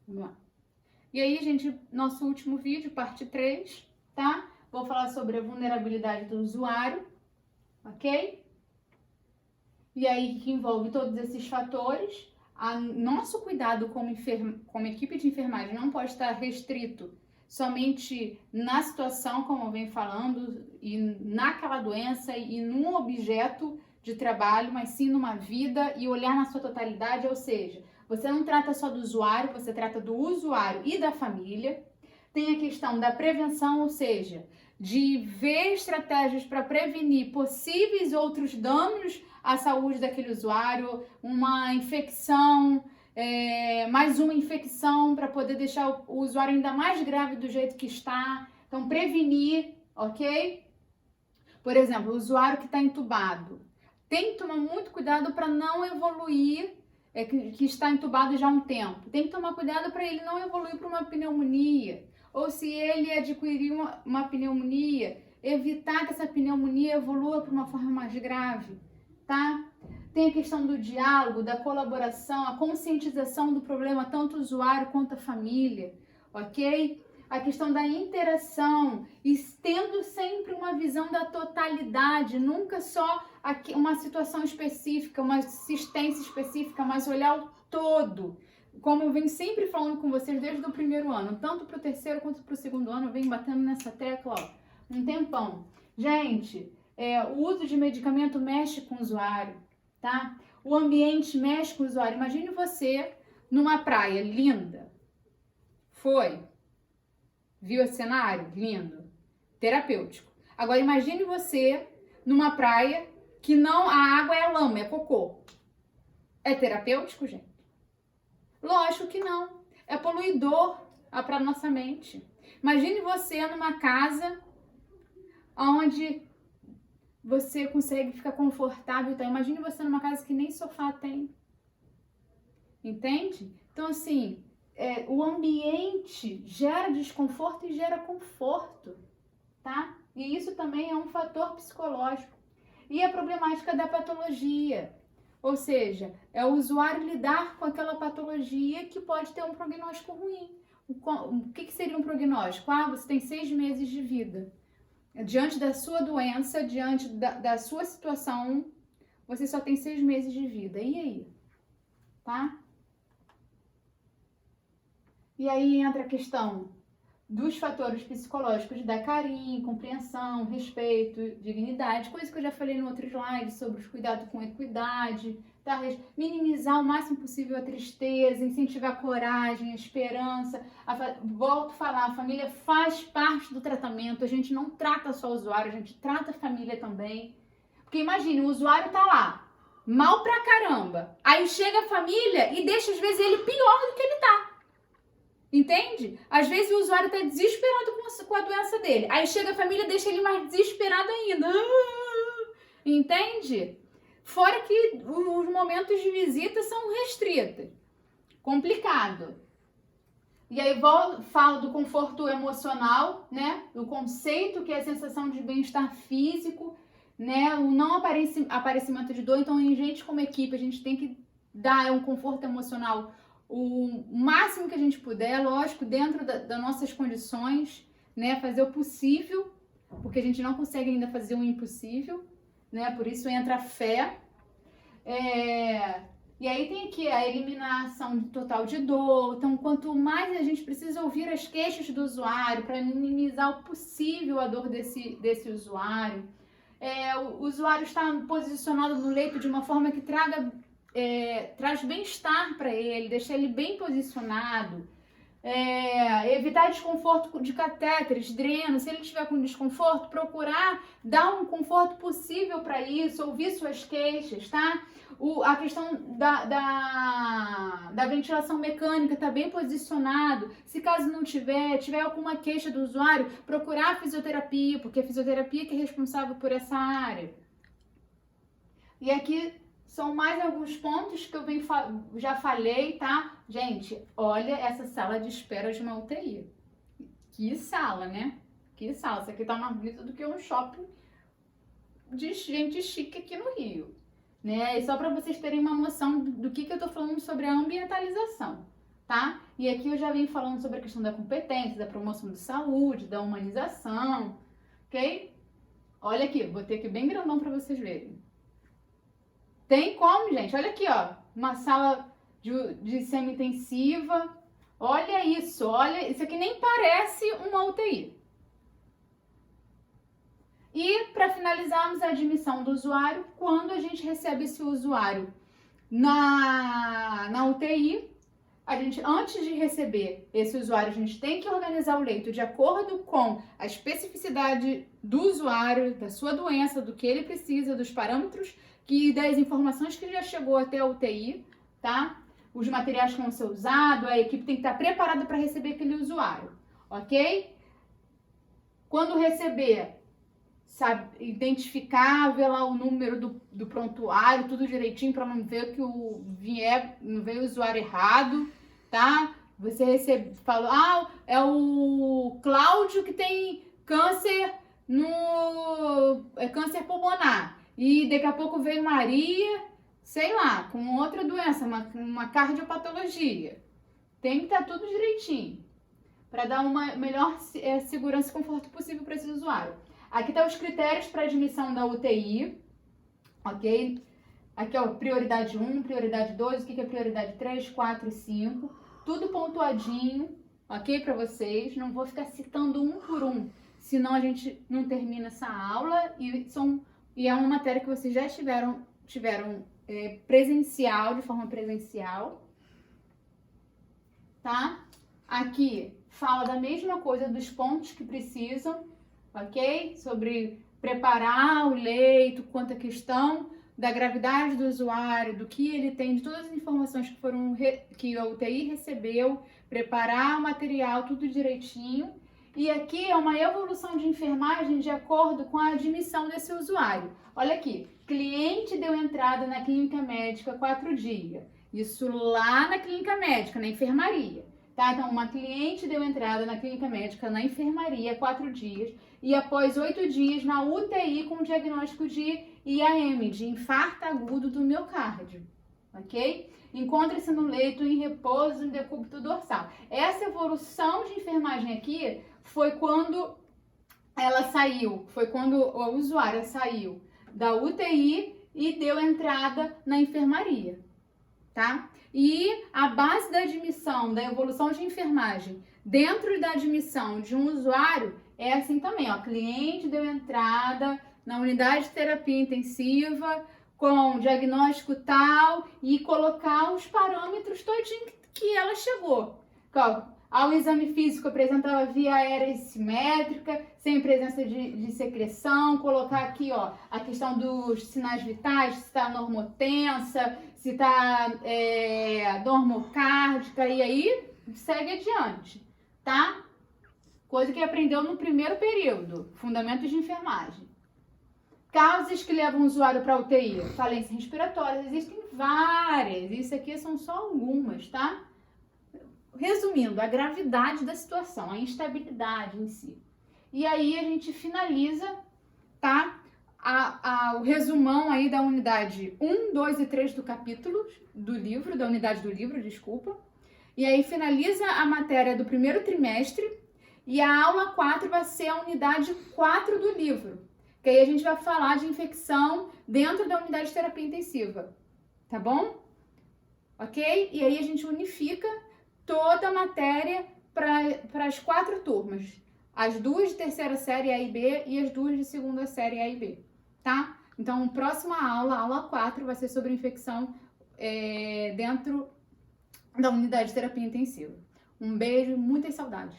Vamos lá. E aí, gente, nosso último vídeo, parte 3, tá? Vou falar sobre a vulnerabilidade do usuário, ok? E aí, que envolve todos esses fatores. Nosso cuidado como equipe de enfermagem não pode estar restrito somente na situação, como eu venho falando, e naquela doença e num objeto de trabalho, mas sim numa vida e olhar na sua totalidade, ou seja, você não trata só do usuário, você trata do usuário e da família. Tem a questão da prevenção, ou seja, de ver estratégias para prevenir possíveis outros danos à saúde daquele usuário, uma infecção, mais uma infecção para poder deixar o usuário ainda mais grave do jeito que está. Então, prevenir, ok? Por exemplo, o usuário que está entubado. Tem que tomar muito cuidado para não evoluir, que está entubado já há um tempo. Tem que tomar cuidado para ele não evoluir para uma pneumonia. Ou se ele adquirir uma pneumonia, evitar que essa pneumonia evolua para uma forma mais grave, tá? Tem a questão do diálogo, da colaboração, a conscientização do problema, tanto o usuário quanto a família, ok? A questão da interação e tendo sempre uma visão da totalidade, nunca só uma situação específica, uma assistência específica, mas olhar o todo. Como eu venho sempre falando com vocês desde o primeiro ano, tanto para o terceiro quanto para o segundo ano, eu venho batendo nessa tecla, ó, um tempão. Gente, o uso de medicamento mexe com o usuário, tá? O ambiente mexe com o usuário. Imagine você numa praia linda. Viu esse cenário? Lindo. Terapêutico. Agora imagine você numa praia que não, a água é lama, é cocô. É terapêutico, gente? Lógico que não. É poluidor para nossa mente. Imagine você numa casa onde você consegue ficar confortável. Então, imagine você numa casa que nem sofá tem. Entende? Então, assim, o ambiente gera desconforto e gera conforto, tá? E isso também é um fator psicológico. E a problemática da patologia, ou seja, é o usuário lidar com aquela patologia que pode ter um prognóstico ruim. O que seria um prognóstico? Você tem 6 meses de vida. Diante da sua doença, diante da sua situação, você só tem 6 meses de vida. E aí? Tá? E aí entra a questão dos fatores psicológicos da carinho, compreensão, respeito, dignidade, coisa que eu já falei no outro slide sobre os cuidados com equidade, tá? Minimizar o máximo possível a tristeza, incentivar a coragem, a esperança. Volto a falar, a família faz parte do tratamento, a gente não trata só o usuário, a gente trata a família também. Porque imagine, o usuário tá lá, mal pra caramba, aí chega a família e deixa às vezes ele pior do que ele tá. Entende? Às vezes o usuário está desesperado com a doença dele. Aí chega a família e deixa ele mais desesperado ainda. Entende? Fora que os momentos de visita são restritos. Complicado. E aí falo do conforto emocional, né? Do conceito que é a sensação de bem-estar físico, né? O não aparecimento de dor. Então, em gente como equipe, a gente tem que dar um conforto emocional o máximo que a gente puder, lógico, dentro das nossas condições, né? Fazer o possível, porque a gente não consegue ainda fazer o impossível, né? Por isso entra a fé. E aí tem aqui a eliminação total de dor. Então, quanto mais a gente precisa ouvir as queixas do usuário para minimizar o possível a dor desse usuário. O usuário está posicionado no leito de uma forma que traz bem-estar para ele, deixa ele bem posicionado, evitar desconforto de catéteres, dreno, se ele estiver com desconforto, procurar dar um conforto possível para isso, ouvir suas queixas, tá? A questão da ventilação mecânica tá bem posicionado, se caso não tiver alguma queixa do usuário, procurar a fisioterapia, porque a fisioterapia que é responsável por essa área. E aqui são mais alguns pontos que eu já falei, tá? Gente, olha essa sala de espera de uma UTI. Que sala, né? Que sala. Isso aqui tá mais bonito do que um shopping de gente chique aqui no Rio. Né? E só para vocês terem uma noção do que eu tô falando sobre a ambientalização, tá? E aqui eu já venho falando sobre a questão da competência, da promoção de saúde, da humanização, ok? Olha aqui, botei aqui bem grandão para vocês verem. Tem como, gente? Olha aqui, ó, uma sala de semi-intensiva. Olha isso, olha, isso aqui nem parece uma UTI. E para finalizarmos a admissão do usuário, quando a gente recebe esse usuário na UTI, a gente, antes de receber esse usuário, a gente tem que organizar o leito de acordo com a especificidade do usuário, da sua doença, do que ele precisa, dos parâmetros e das informações que já chegou até a UTI, tá? Os materiais que vão ser usados, a equipe tem que estar preparada para receber aquele usuário, ok? Quando receber, sabe, identificar, ver lá o número do prontuário, tudo direitinho, para não ver que não veio o usuário errado, tá? Você falou, é o Cláudio que tem câncer câncer pulmonar. E daqui a pouco veio Maria, sei lá, com outra doença, uma cardiopatologia. Tem que estar tudo direitinho, para dar uma melhor segurança e conforto possível para esse usuário. Aqui estão os critérios para admissão da UTI, ok? Aqui, ó, prioridade 1, prioridade 2, o que é prioridade 3, 4 e 5. Tudo pontuadinho, ok? Para vocês. Não vou ficar citando um por um, senão a gente não termina essa aula. E é uma matéria que vocês já tiveram presencial, de forma presencial, tá? Aqui fala da mesma coisa, dos pontos que precisam, ok? Sobre preparar o leito, quanto à questão da gravidade do usuário, do que ele tem, de todas as informações que a UTI recebeu, preparar o material, tudo direitinho. E aqui é uma evolução de enfermagem de acordo com a admissão desse usuário. Olha aqui, cliente deu entrada na clínica médica 4 dias. Isso lá na clínica médica, na enfermaria. Tá? Então, uma cliente deu entrada na clínica médica, na enfermaria, 4 dias, e após 8 dias na UTI com diagnóstico de IAM, de infarto agudo do miocárdio, ok? Encontra-se no leito em repouso em decúbito dorsal. Essa evolução de enfermagem aqui foi quando ela saiu, foi quando o usuário saiu da UTI e deu entrada na enfermaria, tá? E a base da admissão, da evolução de enfermagem dentro da admissão de um usuário é assim também, ó. Cliente deu entrada na unidade de terapia intensiva com diagnóstico tal e colocar os parâmetros todinho que ela chegou. Ao exame físico apresentava via aérea simétrica, sem presença de secreção, colocar aqui, ó, a questão dos sinais vitais, se está normotensa, se está normocárdica, e aí segue adiante, tá? Coisa que aprendeu no primeiro período, fundamentos de enfermagem. Causas que levam o usuário para UTI, falência respiratória, existem várias, isso aqui são só algumas, tá? Resumindo, a gravidade da situação, a instabilidade em si. E aí a gente finaliza, tá? O resumão aí da unidade 1, 2 e 3 do capítulo do livro, da unidade do livro, desculpa. E aí finaliza a matéria do primeiro trimestre e a aula 4 vai ser a unidade 4 do livro. Que aí a gente vai falar de infecção dentro da unidade de terapia intensiva, tá bom? Ok? E aí a gente unifica toda a matéria para as 4 turmas. As 2 de terceira série A e B e as 2 de segunda série A e B, tá? Então, próxima aula, aula 4, vai ser sobre infecção dentro da unidade de terapia intensiva. Um beijo, muitas saudades.